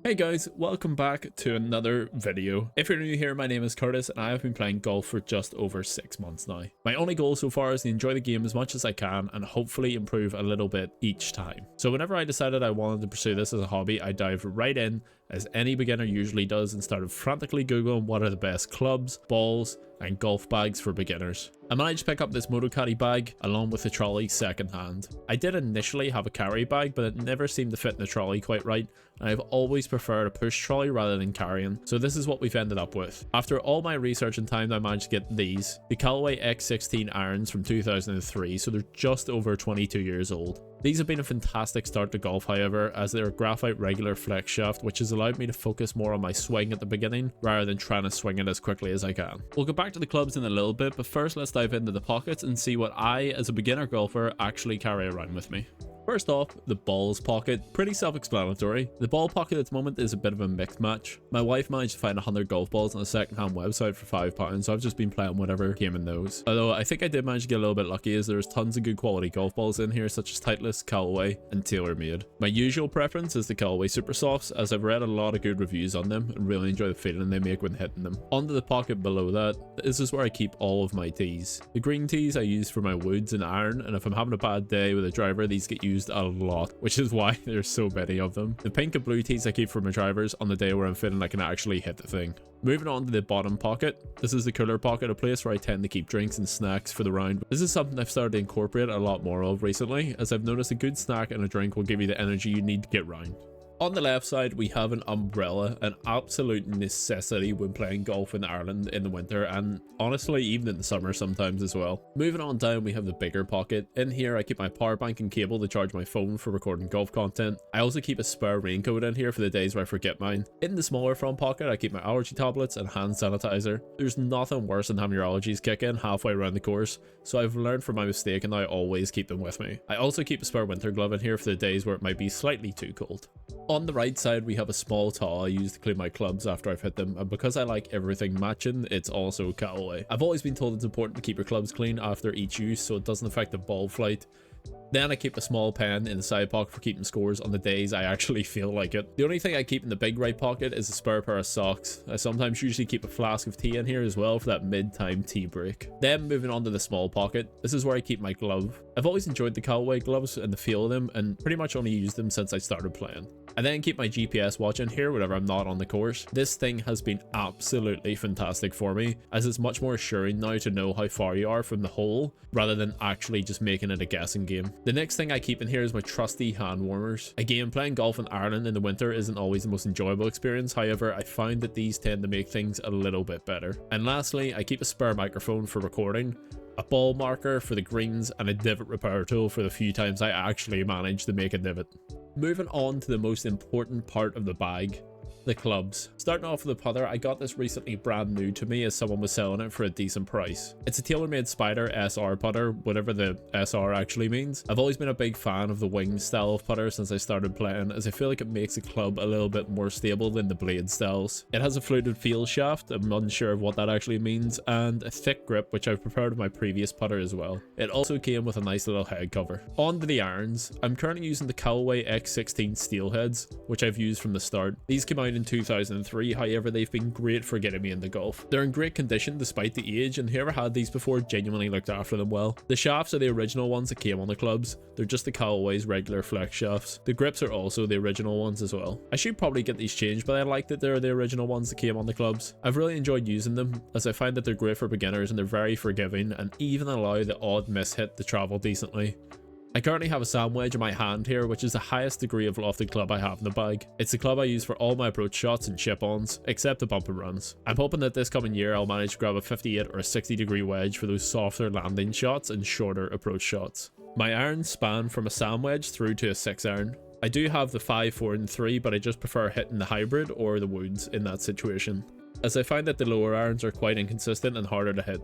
Hey guys, welcome back to another video. If you're new here, my name is Curtis and I have been playing golf for just over 6 months now. My only goal so far is to enjoy the game as much as I can and hopefully improve a little bit each time. So whenever I decided I wanted to pursue this as a hobby, I dived right in, as any beginner usually does, and started frantically googling what are the best clubs, balls and golf bags for beginners. I managed to pick up this moto caddy bag along with the trolley second hand. I did initially have a carry bag, but it never seemed to fit in the trolley quite right, and I've always preferred a push trolley rather than carrying, so this is what we've ended up with. After all my research and time, I managed to get these, the Callaway X16 irons from 2003, so they're just over 22 years old. These have been a fantastic start to golf, however, as they're a graphite regular flex shaft, which has allowed me to focus more on my swing at the beginning rather than trying to swing it as quickly as I can. We'll go back to the clubs in a little bit, but first let's dive into the pockets and see what I, as a beginner golfer, actually carry around with me. First off, the balls pocket. Pretty self-explanatory. The ball pocket at the moment is a bit of a mixed match. My wife managed to find 100 golf balls on a second-hand website for £5, so I've just been playing whatever came in those. Although I think I did manage to get a little bit lucky, as there's tons of good quality golf balls in here, such as Titleist, Callaway and TaylorMade. My usual preference is the Callaway Super Softs, as I've read a lot of good reviews on them and really enjoy the feeling they make when hitting them. Onto the pocket below that, this is where I keep all of my tees. The green tees I use for my woods and iron, and if I'm having a bad day with a driver, these get used a lot, which is why there's so many of them. The pink and blue tees I keep for my drivers on the day where I'm feeling I can actually hit the thing. Moving on to the bottom pocket, this is the cooler pocket, a place where I tend to keep drinks and snacks for the round. This is something I've started to incorporate a lot more of recently, as I've noticed a good snack and a drink will give you the energy you need to get round. On the left side, we have an umbrella, an absolute necessity when playing golf in Ireland in the winter, and honestly even in the summer sometimes as well. Moving on down, we have the bigger pocket. In here I keep my power bank and cable to charge my phone for recording golf content. I also keep a spare raincoat in here for the days where I forget mine. In the smaller front pocket, I keep my allergy tablets and hand sanitizer. There's nothing worse than having your allergies kick in halfway around the course, so I've learned from my mistake and I always keep them with me. I also keep a spare winter glove in here for the days where it might be slightly too cold. On the right side, we have a small towel I use to clean my clubs after I've hit them, and because I like everything matching, it's also Callaway. I've always been told it's important to keep your clubs clean after each use so it doesn't affect the ball flight. Then I keep a small pen in the side pocket for keeping scores on the days I actually feel like it. The only thing I keep in the big right pocket is a spare pair of socks. I sometimes usually keep a flask of tea in here as well for that mid-time tea break. Then moving on to the small pocket, this is where I keep my glove. I've always enjoyed the Callaway gloves and the feel of them, and pretty much only used them since I started playing. I then keep my GPS watch in here whenever I'm not on the course. This thing has been absolutely fantastic for me, as it's much more assuring now to know how far you are from the hole rather than actually just making it a guessing game. The next thing I keep in here is my trusty hand warmers. Again, playing golf in Ireland in the winter isn't always the most enjoyable experience, however I find that these tend to make things a little bit better. And lastly, I keep a spare microphone for recording, a ball marker for the greens, and a divot repair tool for the few times I actually manage to make a divot. Moving on to the most important part of the bag, the clubs. Starting off with the putter, I got this recently brand new to me as someone was selling it for a decent price. It's a TaylorMade Spider SR putter, whatever the SR actually means. I've always been a big fan of the wing style of putter since I started playing, as I feel like it makes the club a little bit more stable than the blade styles. It has a fluted field shaft, I'm unsure of what that actually means, and a thick grip, which I've prepared with my previous putter as well. It also came with a nice little head cover. On to the irons. I'm currently using the Callaway X16 steelheads, which I've used from the start. These came out in 2003, however they've been great for getting me into golf. They're in great condition despite the age, and whoever had these before genuinely looked after them well. The shafts are the original ones that came on the clubs. They're just the Callaway's regular flex shafts. The grips are also the original ones as well. I should probably get these changed, but I like that they're the original ones that came on the clubs. I've really enjoyed using them, as I find that they're great for beginners and they're very forgiving and even allow the odd miss hit to travel decently. I currently have a sand wedge in my hand here, which is the highest degree of lofted club I have in the bag. It's the club I use for all my approach shots and chip-ons, except the bump and runs. I'm hoping that this coming year I'll manage to grab a 58 or a 60 degree wedge for those softer landing shots and shorter approach shots. My irons span from a sand wedge through to a 6-iron. I do have the 5, 4 and 3, but I just prefer hitting the hybrid or the woods in that situation, as I find that the lower irons are quite inconsistent and harder to hit.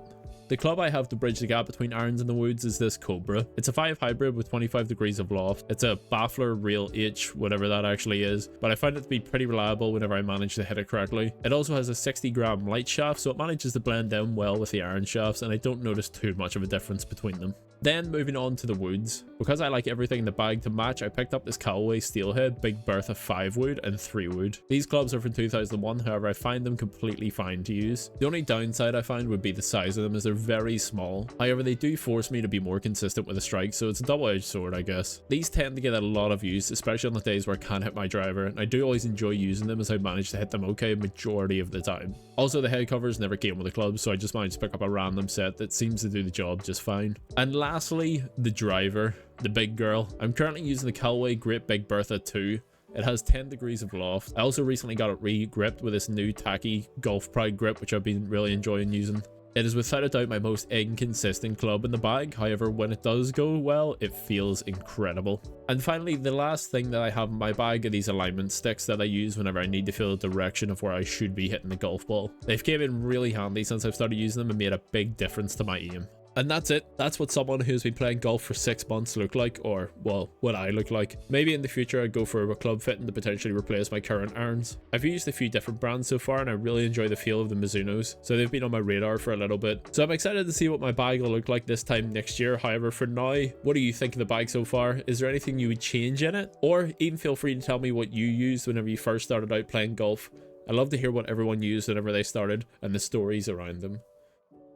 The club I have to bridge the gap between irons and the woods is this Cobra. It's a 5 hybrid with 25 degrees of loft. It's a Baffler Real H, whatever that actually is, but I find it to be pretty reliable whenever I manage to hit it correctly. It also has a 60-gram light shaft, so it manages to blend in well with the iron shafts, and I don't notice too much of a difference between them. Then moving on to the woods. Because I like everything in the bag to match, I picked up this Callaway Steelhead Big Bertha 5 wood and 3 wood. These clubs are from 2001, however I find them completely fine to use. The only downside I find would be the size of them, as they're very small. However, they do force me to be more consistent with a strike, so it's a double-edged sword, I guess. These tend to get a lot of use, especially on the days where I can't hit my driver, and I do always enjoy using them as I manage to hit them okay majority of the time. Also, the head covers never came with the club, so I just managed to pick up a random set that seems to do the job just fine. And lastly, the driver, the big girl. I'm currently using the Callaway Great Big Bertha 2. It has 10 degrees of loft. I also recently got it re-gripped with this new tacky Golf Pride grip, which I've been really enjoying using. It is without a doubt my most inconsistent club in the bag, however when it does go well, it feels incredible. And finally, the last thing that I have in my bag are these alignment sticks that I use whenever I need to feel the direction of where I should be hitting the golf ball. They've came in really handy since I've started using them and made a big difference to my aim. And that's it. That's what someone who's been playing golf for 6 months look like, or, well, what I look like. Maybe in the future I'd go for a club fitting to potentially replace my current irons. I've used a few different brands so far and I really enjoy the feel of the Mizunos, so they've been on my radar for a little bit. So I'm excited to see what my bag will look like this time next year. However, for now, what do you think of the bag so far? Is there anything you would change in it? Or even feel free to tell me what you used whenever you first started out playing golf. I love to hear what everyone used whenever they started and the stories around them.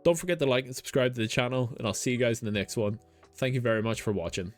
Don't forget to like and subscribe to the channel, and I'll see you guys in the next one. Thank you very much for watching.